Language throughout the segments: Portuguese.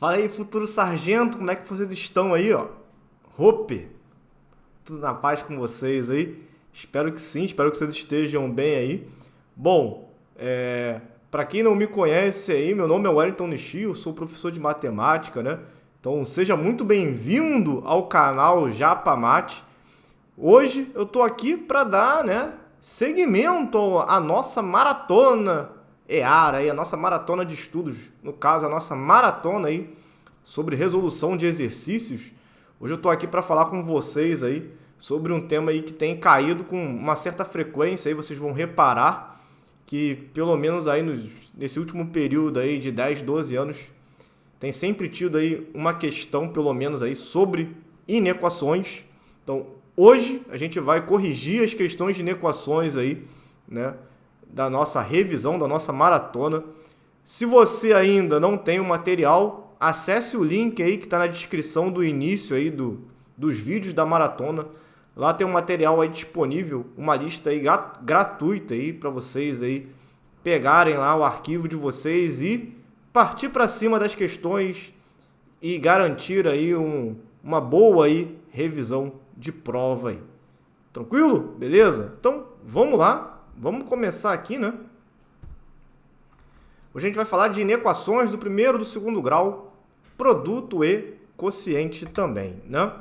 Fala aí, futuro sargento, como é que vocês estão aí, ó? Hope, tudo na paz com vocês aí? Espero que sim, espero que vocês estejam bem aí. Bom, para quem não me conhece aí, meu nome é Wellington Nishi, eu sou professor de matemática, né? Então seja muito bem-vindo ao canal Japamate. Hoje eu tô aqui para dar, né, seguimento à nossa maratona EAR aí, a nossa maratona de estudos, no caso a nossa maratona aí sobre resolução de exercícios. Hoje eu tô aqui para falar com vocês aí sobre um tema aí que tem caído com uma certa frequência aí, vocês vão reparar que pelo menos aí nesse último período aí de 10, 12 anos tem sempre tido aí uma questão pelo menos aí sobre inequações. Então, hoje a gente vai corrigir as questões de inequações aí, né, da nossa revisão, da nossa maratona. Se você ainda não tem o material, acesse o link aí que está na descrição do início aí dos vídeos da maratona. Lá tem um material aí disponível, uma lista aí gratuita aí para vocês aí pegarem lá o arquivo de vocês e partir para cima das questões e garantir aí uma boa aí revisão de prova aí. Tranquilo? Beleza? Então, vamos lá. Vamos começar aqui, né? Hoje a gente vai falar de inequações do primeiro e do segundo grau, produto e quociente também, né?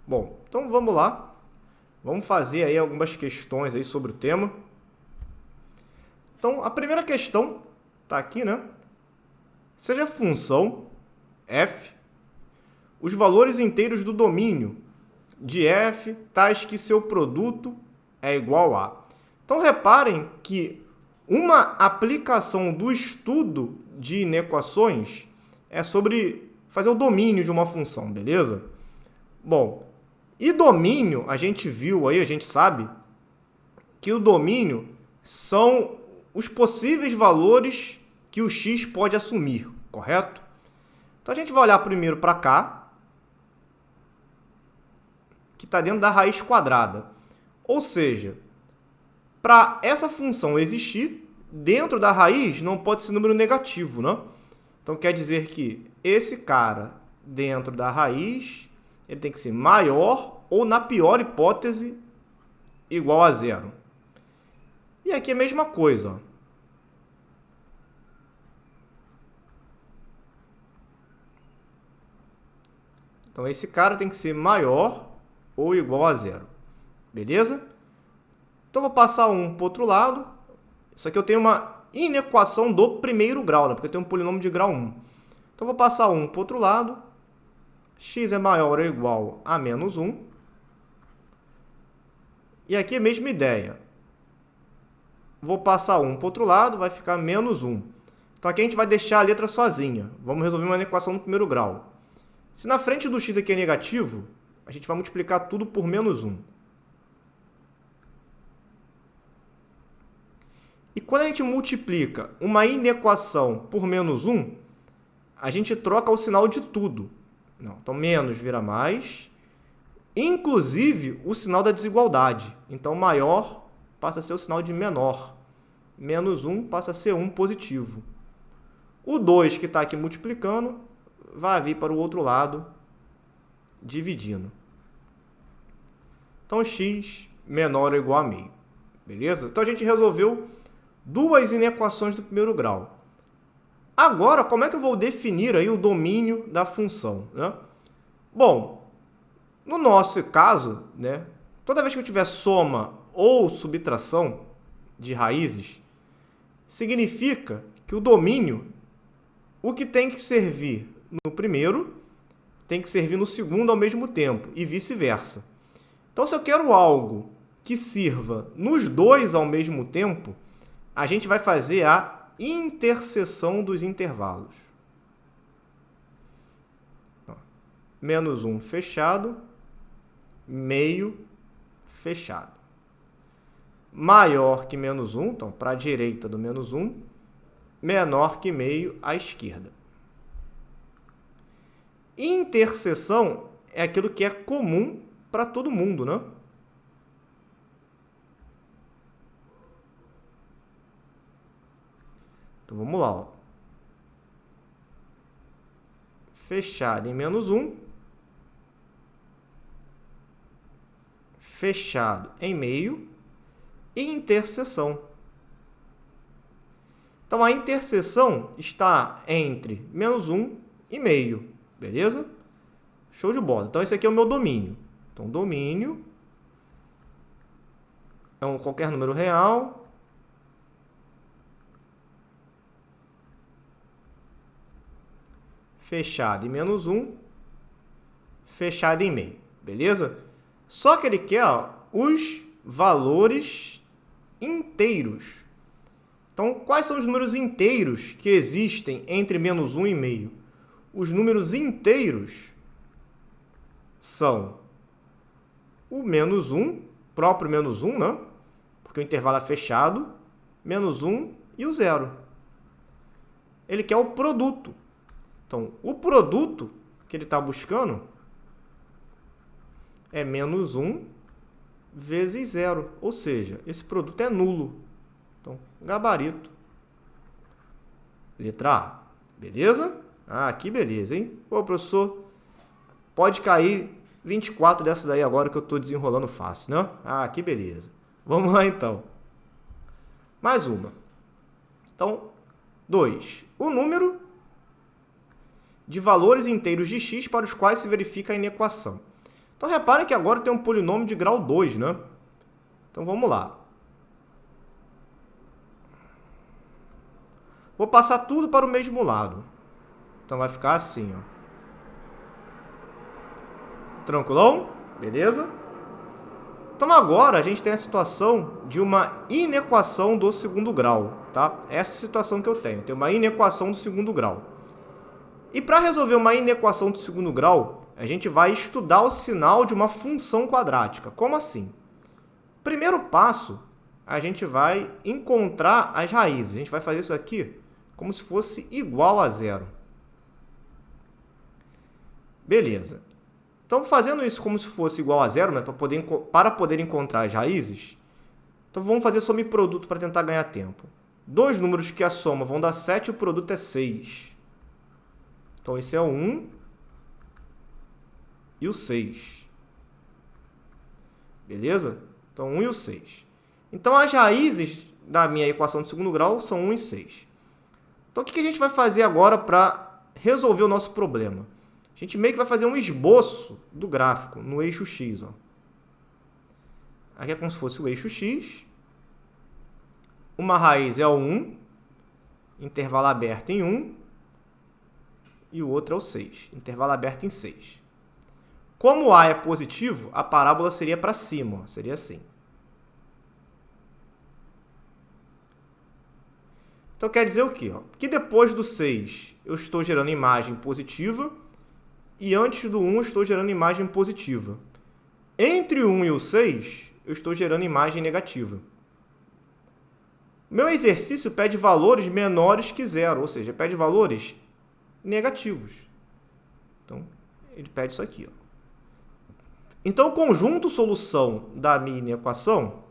Bom, então vamos lá. Vamos fazer aí algumas questões aí sobre o tema. Então, a primeira questão tá aqui, né? Seja a função f os valores inteiros do domínio de f tais que seu produto é igual a. Então, reparem que uma aplicação do estudo de inequações é sobre fazer o domínio de uma função, beleza? Bom, e domínio, a gente viu aí, a gente sabe que o domínio são os possíveis valores que o x pode assumir, correto? Então a gente vai olhar primeiro para cá, que está dentro da raiz quadrada. Ou seja, para essa função existir, dentro da raiz não pode ser número negativo, né? Então quer dizer que esse cara dentro da raiz, ele tem que ser maior ou, na pior hipótese, igual a zero. E aqui é a mesma coisa, ó. Então esse cara tem que ser maior ou igual a zero. Beleza? Então vou passar um para o outro lado. Isso aqui eu tenho uma inequação do primeiro grau, né? Porque eu tenho um polinômio de grau 1. Então vou passar um para o outro lado. X é maior ou igual a menos 1. E aqui é a mesma ideia. Vou passar um para o outro lado, vai ficar menos 1. Então aqui a gente vai deixar a letra sozinha. Vamos resolver uma equação no primeiro grau. Se na frente do x aqui é negativo, a gente vai multiplicar tudo por menos 1. E quando a gente multiplica uma inequação por menos 1, a gente troca o sinal de tudo. Não, então, menos vira mais, inclusive o sinal da desigualdade. Então, maior passa a ser o sinal de menor. Menos 1 passa a ser 1 positivo. O 2 que está aqui multiplicando vai vir para o outro lado, dividindo. Então, x menor ou igual a meio. Beleza? Então, a gente resolveu duas inequações do primeiro grau. Agora, como é que eu vou definir aí o domínio da função, né? Bom, no nosso caso, né, toda vez que eu tiver soma ou subtração de raízes, significa que o domínio, o que tem que servir no primeiro, tem que servir no segundo ao mesmo tempo, e vice-versa. Então, se eu quero algo que sirva nos dois ao mesmo tempo, a gente vai fazer a interseção dos intervalos. Menos 1 fechado, meio fechado. Maior que menos 1, então para a direita do menos 1, menor que meio à esquerda. Interseção é aquilo que é comum para todo mundo, né? Então vamos lá, ó. fechado em menos 1, fechado em meio e interseção. Então, a interseção está entre menos 1 e meio, beleza? Show de bola. Então, esse aqui é o meu domínio. Então, domínio é qualquer número real fechado em menos 1, fechado em meio, beleza? Só que ele quer os valores inteiros. Então, quais são os números inteiros que existem entre menos 1 e meio? Os números inteiros são o menos 1, próprio menos 1, né? Porque o intervalo é fechado, menos 1 e o 0. Ele quer o produto. Então, o produto que ele está buscando é menos 1 vezes 0, ou seja, esse produto é nulo. Então, gabarito, letra A, beleza? Ah, que beleza, hein? Pô, professor, pode cair 24 dessa daí agora que eu estou desenrolando fácil, né? Ah, que beleza. Vamos lá, então. Mais uma. Então, 2. O número de valores inteiros de x para os quais se verifica a inequação. Então, reparem que agora tem um polinômio de grau 2, né? Então, vamos lá. Vou passar tudo para o mesmo lado. Então, vai ficar assim, ó. Tranquilão? Beleza? Então, agora a gente tem a situação de uma inequação do segundo grau, tá? Essa é a situação que eu tenho. Tem uma inequação do segundo grau. E para resolver uma inequação do segundo grau, a gente vai estudar o sinal de uma função quadrática. Como assim? Primeiro passo, a gente vai encontrar as raízes. A gente vai fazer isso aqui como se fosse igual a 0. Beleza. Então, fazendo isso como se fosse igual a 0, né, para poder encontrar as raízes, então vamos fazer soma e produto para tentar ganhar tempo. Dois números que a soma vão dar 7 e o produto é 6. Então, esse é o 1 e o 6. Beleza? Então, 1 e o 6. Então, as raízes da minha equação de segundo grau são 1 e 6. Então, o que a gente vai fazer agora para resolver o nosso problema? A gente meio que vai fazer um esboço do gráfico no eixo x. Ó. Aqui é como se fosse o eixo x. Uma raiz é o 1, intervalo aberto em 1, e o outro é o 6, intervalo aberto em 6. Como A é positivo, a parábola seria para cima, ó, seria assim. Então, quer dizer o quê? Que depois do 6 eu estou gerando imagem positiva e antes do 1 eu estou gerando imagem positiva. Entre o 1 e o 6, eu estou gerando imagem negativa. Meu exercício pede valores menores que 0, ou seja, pede valores negativos. Então, ele pede isso aqui. Ó. Então, o conjunto solução da minha inequação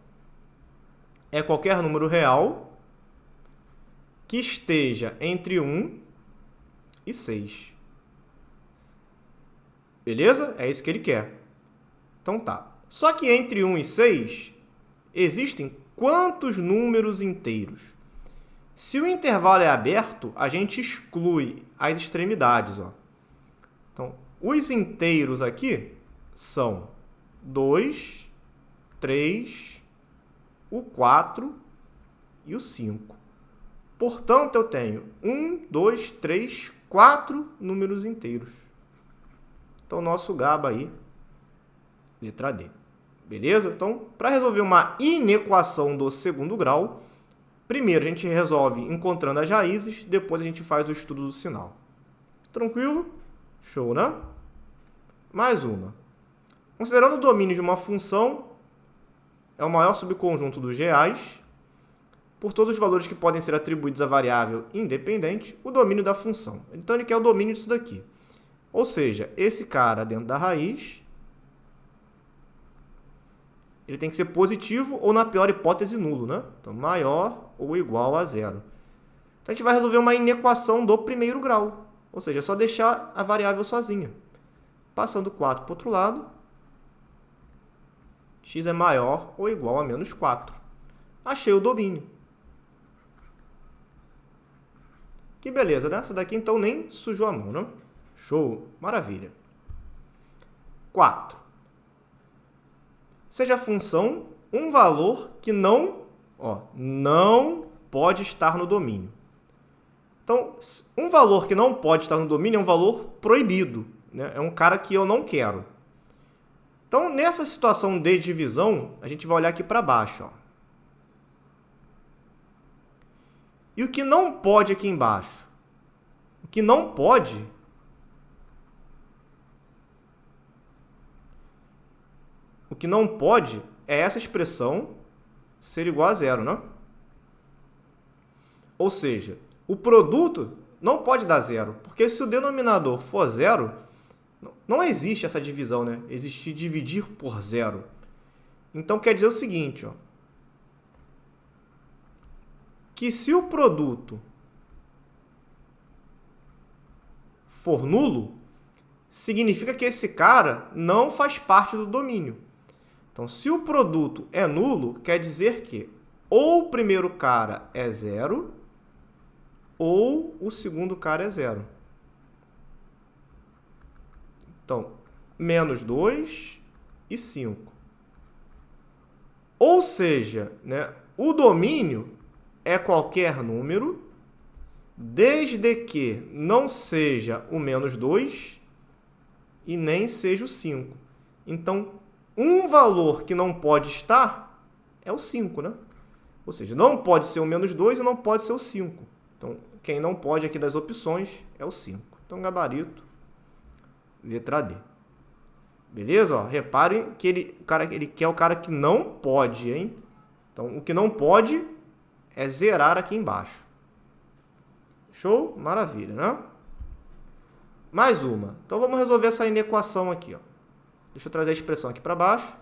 é qualquer número real que esteja entre 1 e 6. Beleza? É isso que ele quer. Então tá. Só que entre 1 e 6, existem quantos números inteiros? Se o intervalo é aberto, a gente exclui as extremidades. Ó. Então, os inteiros aqui são 2, 3, o 4 e o 5. Portanto, eu tenho 1, 2, 3, 4 números inteiros. Então, nosso GABA aí, letra D. Beleza? Então, para resolver uma inequação do segundo grau, primeiro a gente resolve encontrando as raízes, depois a gente faz o estudo do sinal. Tranquilo? Show, né? Mais uma. Considerando o domínio de uma função, é o maior subconjunto dos reais, por todos os valores que podem ser atribuídos à variável independente, o domínio da função. Então, ele quer o domínio disso daqui. Ou seja, esse cara dentro da raiz, ele tem que ser positivo ou, na pior hipótese, nulo, né? Então, maior ou igual a 0. Então, a gente vai resolver uma inequação do primeiro grau. Ou seja, é só deixar a variável sozinha. Passando 4 para o outro lado, x é maior ou igual a menos 4. Achei o domínio. Que beleza, né? Essa daqui, então, nem sujou a mão, né? Show! Maravilha. 4. Seja a função um valor que não pode estar no domínio. Então, um valor que não pode estar no domínio é um valor proibido, né? É um cara que eu não quero. Então, nessa situação de divisão, a gente vai olhar aqui para baixo. Ó. E o que não pode aqui embaixo? O que não pode é essa expressão ser igual a zero, né? Ou seja, o produto não pode dar zero, porque se o denominador for zero, não existe essa divisão, né? Existe dividir por zero. Então, quer dizer o seguinte, ó, que se o produto for nulo, significa que esse cara não faz parte do domínio. Então, se o produto é nulo, quer dizer que ou o primeiro cara é zero, ou o segundo cara é zero. Então, menos 2 e 5. Ou seja, né, o domínio é qualquer número, desde que não seja o menos 2 e nem seja o 5. Então, um valor que não pode estar é o 5, né? Ou seja, não pode ser o menos 2 e não pode ser o 5. Então, quem não pode aqui das opções é o 5. Então, gabarito, letra D. Beleza? Ó, reparem que ele quer o cara que não pode, hein? Então, o que não pode é zerar aqui embaixo. Show? Maravilha, né? Mais uma. Então, vamos resolver essa inequação aqui. Ó. Deixa eu trazer a expressão aqui para baixo.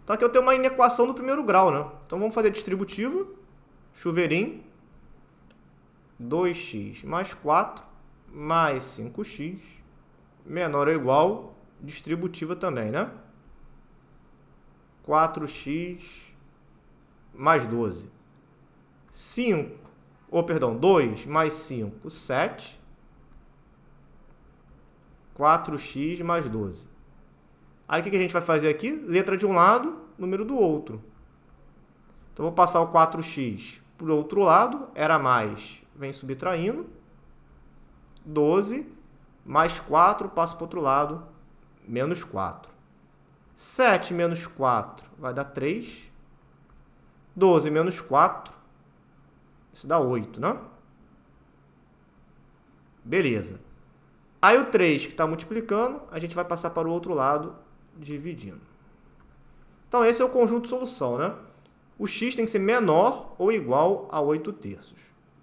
Então, aqui eu tenho uma inequação do primeiro grau, né? Então, vamos fazer distributiva. Chuveirinho. 2x mais 4 mais 5x menor ou igual, distributiva também, né? 4x mais 12. 2 mais 5, 7. 4x mais 12. Aí, o que a gente vai fazer aqui? Letra de um lado, número do outro. Então, vou passar o 4x para o outro lado. Era mais, vem subtraindo. 12 mais 4, passo para o outro lado, menos 4. 7 menos 4 vai dar 3. 12 menos 4, isso dá 8, né? Beleza. Aí o 3 que está multiplicando, a gente vai passar para o outro lado, dividindo. Então, esse é o conjunto de solução, né? O x tem que ser menor ou igual a 8/3.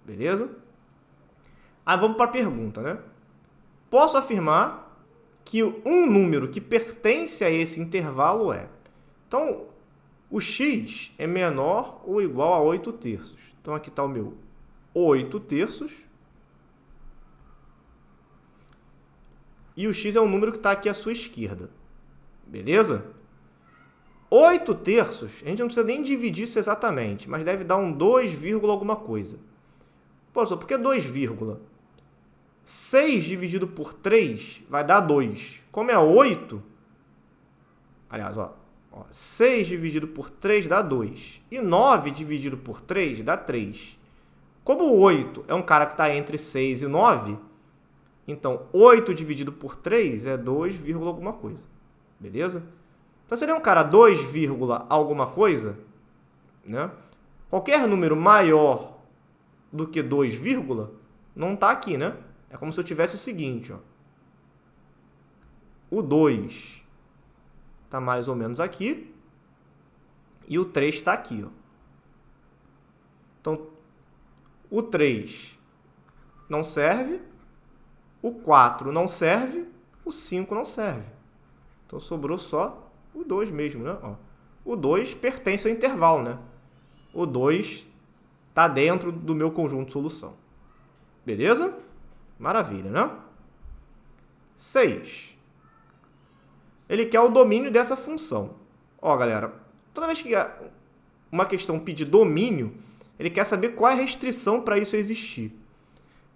Beleza? Aí vamos para a pergunta, né? Posso afirmar que um número que pertence a esse intervalo é... Então, o x é menor ou igual a 8/3. Então, aqui está o meu 8/3. E o x é um número que está aqui à sua esquerda. Beleza? 8/3, a gente não precisa nem dividir isso exatamente, mas deve dar um 2, alguma coisa. Professor, por que 2, 6 dividido por 3 vai dar 2. Como é 8, aliás, 6 dividido por 3 dá 2. E 9 dividido por 3 dá 3. Como o 8 é um cara que está entre 6 e 9, então 8 dividido por 3 é 2, alguma coisa. Beleza? Então, seria um cara 2, alguma coisa, né? Qualquer número maior do que 2, não está aqui, né? É como se eu tivesse o seguinte, ó. O 2 está mais ou menos aqui e o 3 está aqui, ó. Então, o 3 não serve, o 4 não serve, o 5 não serve. Então, sobrou só o 2 mesmo, né? Ó. o 2 pertence ao intervalo, né? O 2 está dentro do meu conjunto de solução. Beleza? Maravilha, né? 6. Ele quer o domínio dessa função. Ó, galera, toda vez que uma questão pedir domínio, ele quer saber qual é a restrição para isso existir.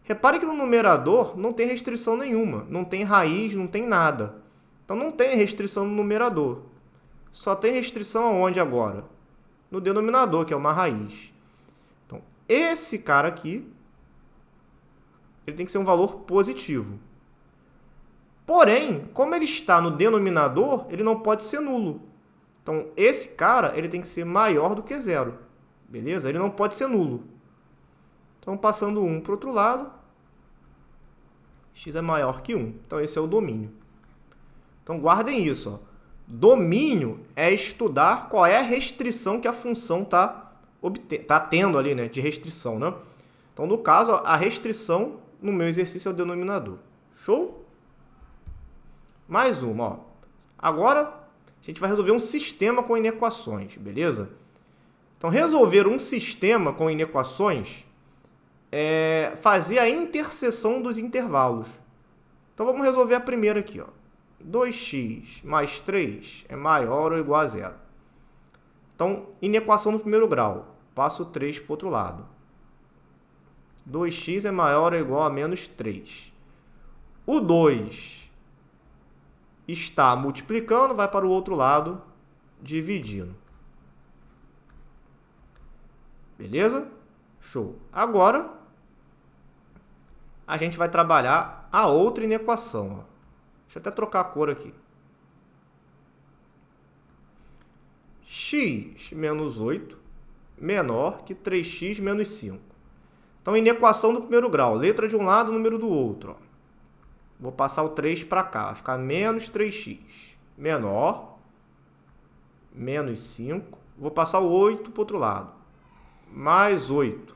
Repare que no numerador não tem restrição nenhuma. Não tem raiz, não tem nada. Então, não tem restrição no numerador. Só tem restrição aonde agora? No denominador, que é uma raiz. Então, esse cara aqui, ele tem que ser um valor positivo. Porém, como ele está no denominador, ele não pode ser nulo. Então, esse cara ele tem que ser maior do que zero. Beleza? Ele não pode ser nulo. Então, passando 1 para o outro lado, x é maior que 1. Então, esse é o domínio. Então, guardem isso. Ó. Domínio é estudar qual é a restrição que a função está tendo ali, né, de restrição. Né? Então, no caso, ó, a restrição no meu exercício é o denominador. Show? Mais uma. Ó. Agora, a gente vai resolver um sistema com inequações, beleza? Então, resolver um sistema com inequações é fazer a interseção dos intervalos. Então, vamos resolver a primeira aqui. Ó. 2x mais 3 é maior ou igual a zero. Então, inequação no primeiro grau. Passo 3 para o outro lado. 2x é maior ou igual a menos 3. O 2 está multiplicando, vai para o outro lado, dividindo. Beleza? Show. Agora, a gente vai trabalhar a outra inequação. Ó. Deixa eu até trocar a cor aqui. X menos 8 menor que 3x menos 5. Então, inequação do primeiro grau. Letra de um lado, número do outro. Ó. Vou passar o 3 para cá. Vai ficar menos 3x menor, menos 5. Vou passar o 8 para o outro lado. Mais 8.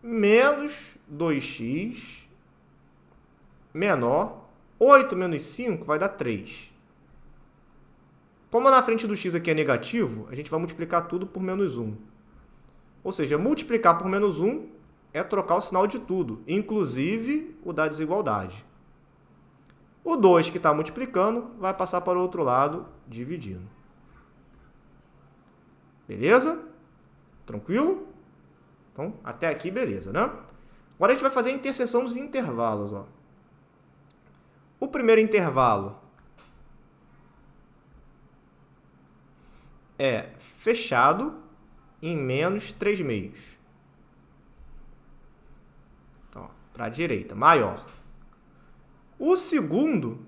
Menos 2x menor. 8 menos 5 vai dar 3. Como na frente do x aqui é negativo, a gente vai multiplicar tudo por menos 1. Ou seja, multiplicar por menos 1 é trocar o sinal de tudo, inclusive o da desigualdade. O 2 que está multiplicando vai passar para o outro lado, dividindo. Beleza? Tranquilo? Então, até aqui, beleza, né? Agora a gente vai fazer a interseção dos intervalos. Ó. O primeiro intervalo é fechado em menos 3 meios. Então, para a direita, maior. O segundo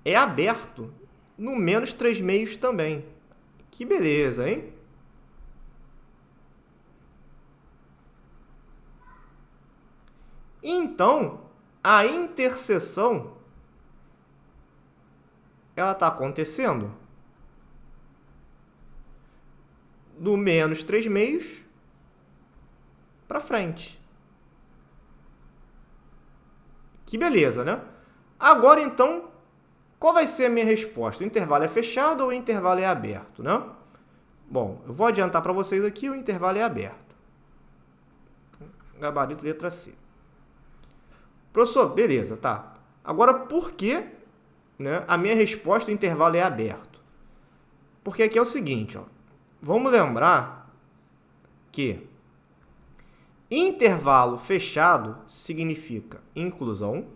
é aberto no menos 3 meios também. Que beleza, hein? Então, a interseção ela está acontecendo do menos 3 meios para frente. Que beleza, né? Agora, então, qual vai ser a minha resposta? O intervalo é fechado ou o intervalo é aberto, né? Bom, eu vou adiantar para vocês aqui, o intervalo é aberto. Gabarito letra C. Professor, beleza, tá. Agora, por que, né, a minha resposta, o intervalo é aberto? Porque aqui é o seguinte, ó. Vamos lembrar que intervalo fechado significa inclusão.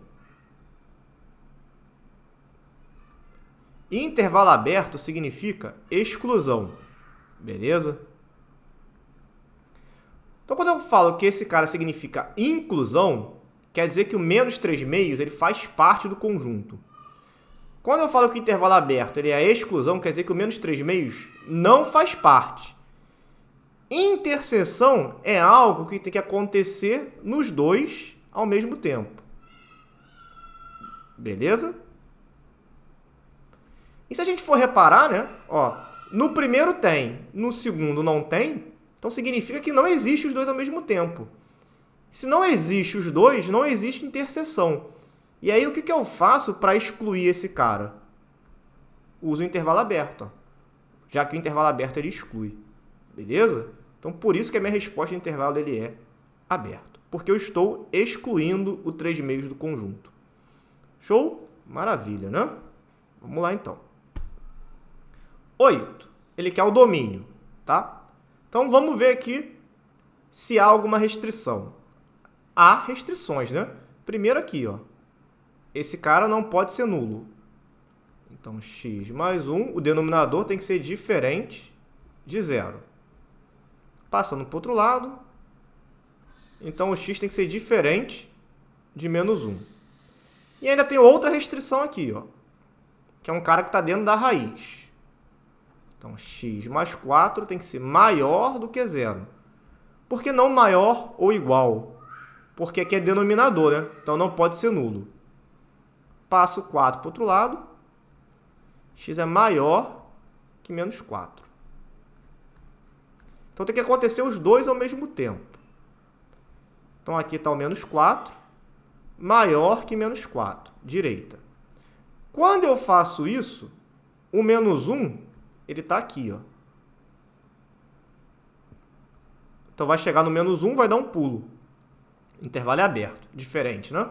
E intervalo aberto significa exclusão. Beleza? Então, quando eu falo que esse cara significa inclusão, quer dizer que o menos 3 meios ele faz parte do conjunto. Quando eu falo que o intervalo aberto ele é exclusão, quer dizer que o menos 3 meios não faz parte. Interseção é algo que tem que acontecer nos dois ao mesmo tempo. Beleza? E se a gente for reparar, né? Ó, no primeiro tem, no segundo não tem, então significa que não existe os dois ao mesmo tempo. Se não existe os dois, não existe interseção. E aí, o que eu faço para excluir esse cara? Uso o intervalo aberto, ó, já que o intervalo aberto ele exclui. Beleza? Então, por isso que a minha resposta de intervalo ele é aberto. Porque eu estou excluindo o 3 meios do conjunto. Show? Maravilha, né? Vamos lá, então. 8. Ele quer o domínio, tá? Então, vamos ver aqui se há alguma restrição. Há restrições, né? Primeiro aqui, ó. Esse cara não pode ser nulo. Então, x mais 1, o denominador tem que ser diferente de 0. Passando para o outro lado, então o x tem que ser diferente de menos 1. E ainda tem outra restrição aqui, ó, que é um cara que está dentro da raiz. Então, x mais 4 tem que ser maior do que 0. Por que não maior ou igual? Porque aqui é denominador, né? Então não pode ser nulo. Passo 4 para o outro lado. X é maior que menos 4. Então tem que acontecer os dois ao mesmo tempo. Então aqui está o menos 4, maior que menos 4, direita. Quando eu faço isso, o menos 1, ele está aqui, ó. Então vai chegar no menos 1, vai dar um pulo. O intervalo é aberto, diferente, né?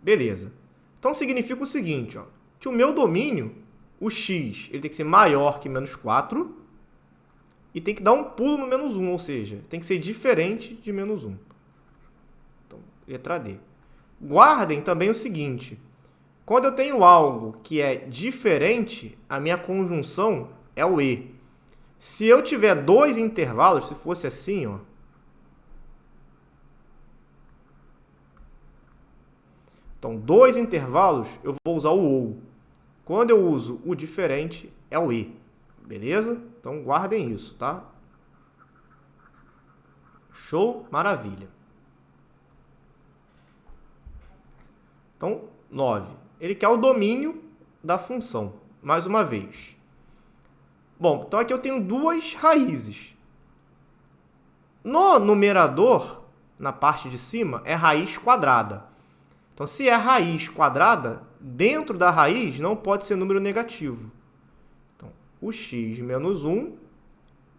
Beleza. Então significa o seguinte, ó, que o meu domínio, o x, ele tem que ser maior que menos 4 e tem que dar um pulo no menos 1, ou seja, tem que ser diferente de menos 1. Então, letra D. Guardem também o seguinte, quando eu tenho algo que é diferente, a minha conjunção é o e. Se eu tiver dois intervalos, se fosse assim, ó, então, dois intervalos, eu vou usar o ou. Quando eu uso o diferente, é o e. Beleza? Então, guardem isso, tá? Show? Maravilha. Então, 9. Ele quer o domínio da função, mais uma vez. Bom, então aqui eu tenho duas raízes. No numerador, na parte de cima, é raiz quadrada. Então, se é raiz quadrada, dentro da raiz não pode ser número negativo. Então, o x menos 1,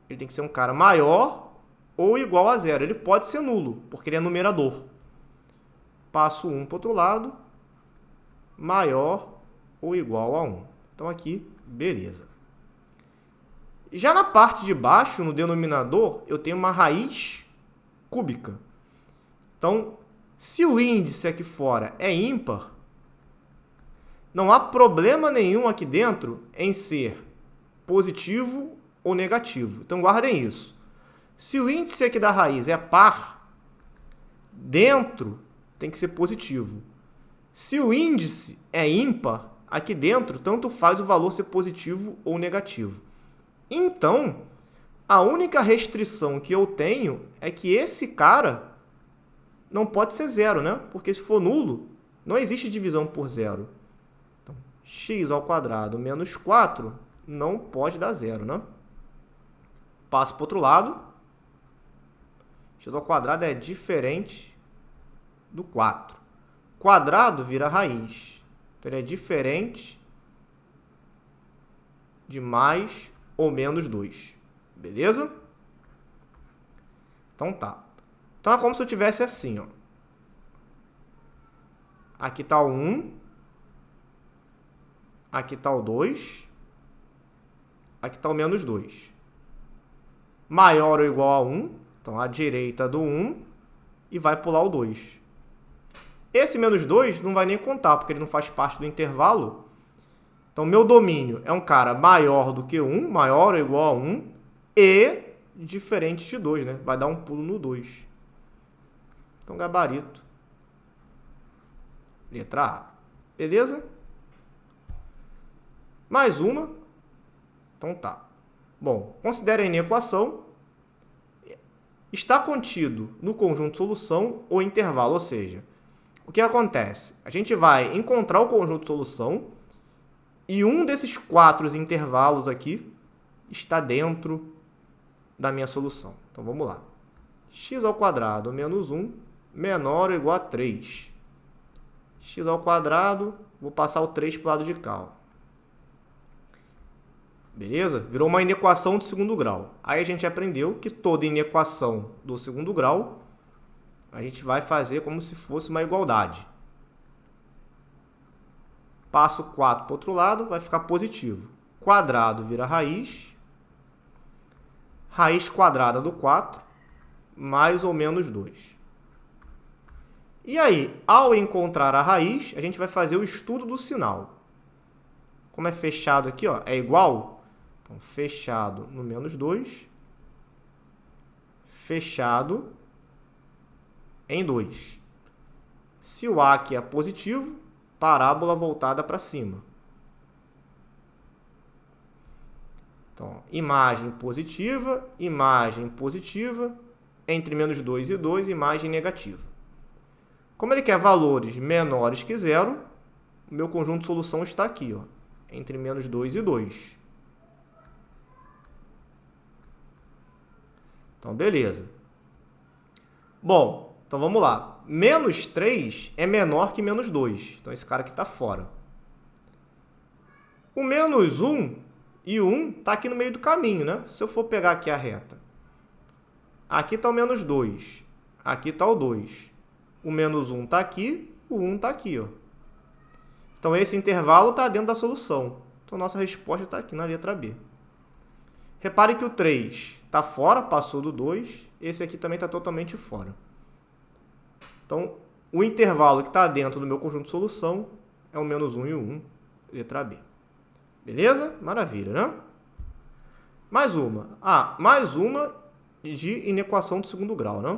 ele tem que ser um cara maior ou igual a 0. Ele pode ser nulo, porque ele é numerador. Passo 1 para o outro lado, maior ou igual a 1. Então, aqui, beleza. Já na parte de baixo, no denominador, eu tenho uma raiz cúbica. Então, se o índice aqui fora é ímpar, não há problema nenhum aqui dentro em ser positivo ou negativo. Então, guardem isso. Se o índice aqui da raiz é par, dentro tem que ser positivo. Se o índice é ímpar, aqui dentro tanto faz o valor ser positivo ou negativo. Então, a única restrição que eu tenho é que esse cara não pode ser 0, né? Porque se for nulo, não existe divisão por 0. Então, x ao quadrado menos 4 não pode dar 0, né? Passo para o outro lado. X ao quadrado é diferente do 4. Quadrado vira raiz. Então, ele é diferente de mais ou menos 2. Beleza? Então, tá. Então, é como se eu tivesse assim, ó. Aqui está o 1. Aqui está o 2. Aqui está o menos 2. Maior ou igual a 1. Então, à direita do 1. E vai pular o 2. Esse menos 2 não vai nem contar, porque ele não faz parte do intervalo. Então, meu domínio é um cara maior do que 1. Maior ou igual a 1. E diferente de 2, né? Vai dar um pulo no 2. Então, gabarito. Letra A. Beleza? Mais uma. Então, tá. Bom, considerem na equação. Está contido no conjunto solução o intervalo, ou seja, o que acontece? A gente vai encontrar o conjunto solução e um desses 4 intervalos aqui está dentro da minha solução. Então, vamos lá. X ao quadrado menos 1 menor ou igual a 3. x ao quadrado, vou passar o 3 para o lado de cá. Ó. Beleza? Virou uma inequação do segundo grau. Aí a gente aprendeu que toda inequação do segundo grau, a gente vai fazer como se fosse uma igualdade. Passo 4 para o outro lado, vai ficar positivo. Quadrado vira raiz. Raiz quadrada do 4, mais ou menos 2. E aí, ao encontrar a raiz, a gente vai fazer o estudo do sinal. Como é fechado aqui, ó, é igual. Então, fechado no menos 2, fechado em 2. Se o A aqui é positivo, parábola voltada para cima. Então, imagem positiva, entre menos 2 e 2, imagem negativa. Como ele quer valores menores que zero, o meu conjunto de solução está aqui, ó, entre menos 2 e 2. Então, beleza. Bom, então vamos lá. Menos 3 é menor que menos 2. Então, esse cara aqui está fora. O menos 1 e o 1 está aqui no meio do caminho, né? Se eu for pegar aqui a reta. Aqui está o menos 2. Aqui está o 2. O menos 1 está aqui, o 1 está aqui. Ó. Então, esse intervalo está dentro da solução. Então, nossa resposta está aqui na letra B. Repare que o 3 está fora, passou do 2. Esse aqui também está totalmente fora. Então, o intervalo que está dentro do meu conjunto de solução é o menos 1 e o 1, letra B. Beleza? Maravilha, né? Mais uma. Mais uma de inequação do segundo grau, né?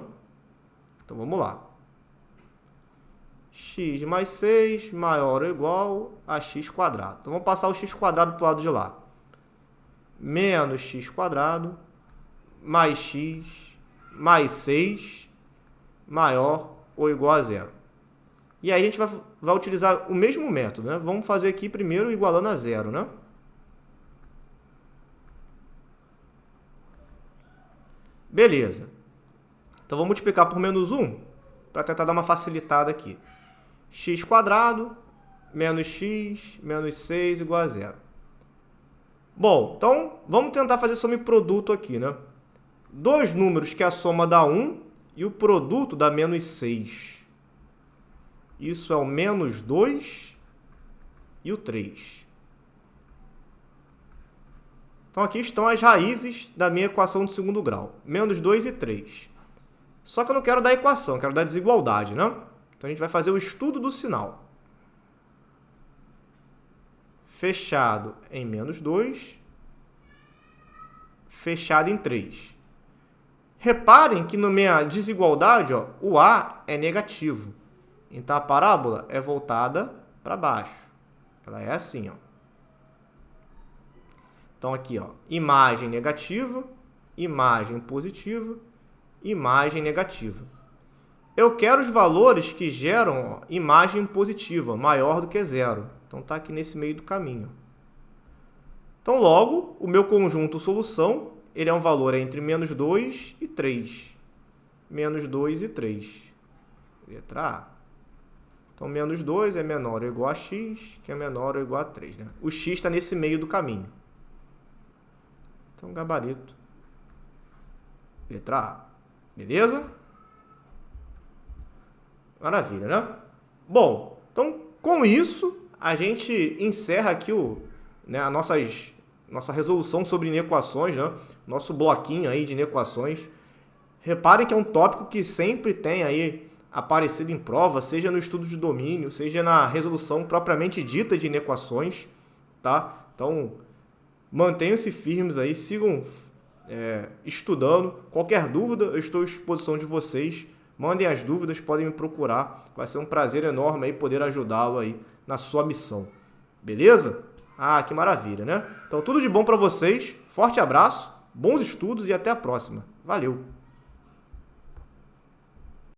Então, vamos lá. X mais 6 maior ou igual a x quadrado. Então, vamos passar o x quadrado para o lado de lá. Menos x quadrado mais x mais 6 maior ou igual a zero. E aí a gente vai utilizar o mesmo método, né? Vamos fazer aqui primeiro igualando a zero, né? Beleza. Então, vamos multiplicar por menos 1 para tentar dar uma facilitada aqui. X quadrado menos x menos 6 igual a zero. Bom, então vamos tentar fazer soma e produto aqui, né? Dois números que a soma dá 1 e o produto dá menos 6. Isso é o menos 2 e o 3. Então, aqui estão as raízes da minha equação de segundo grau. Menos 2 e 3. Só que eu não quero dar equação, quero dar desigualdade, né? Então, a gente vai fazer o estudo do sinal. Fechado em menos 2. Fechado em 3. Reparem que na minha desigualdade, ó, o A é negativo. Então, a parábola é voltada para baixo. Ela é assim, ó. Então, aqui, ó, imagem negativa, imagem positiva, imagem negativa. Eu quero os valores que geram, ó, imagem positiva, maior do que zero. Então, está aqui nesse meio do caminho. Então, logo, o meu conjunto solução, ele é um valor entre menos 2 e 3. Menos 2 e 3. Letra A. Então, menos 2 é menor ou igual a x, que é menor ou igual a 3. Né? O x está nesse meio do caminho. Então, gabarito. Letra A. Beleza? Maravilha, né? Bom, então, com isso, a gente encerra aqui a nossa resolução sobre inequações, né? Nosso bloquinho aí de inequações. Reparem que é um tópico que sempre tem aí aparecido em prova, seja no estudo de domínio, seja na resolução propriamente dita de inequações, tá? Então, mantenham-se firmes aí, sigam estudando. Qualquer dúvida, eu estou à disposição de vocês. Mandem as dúvidas, podem me procurar. Vai ser um prazer enorme aí poder ajudá-lo aí na sua missão. Beleza? Ah, que maravilha, né? Então, tudo de bom para vocês. Forte abraço, bons estudos e até a próxima. Valeu!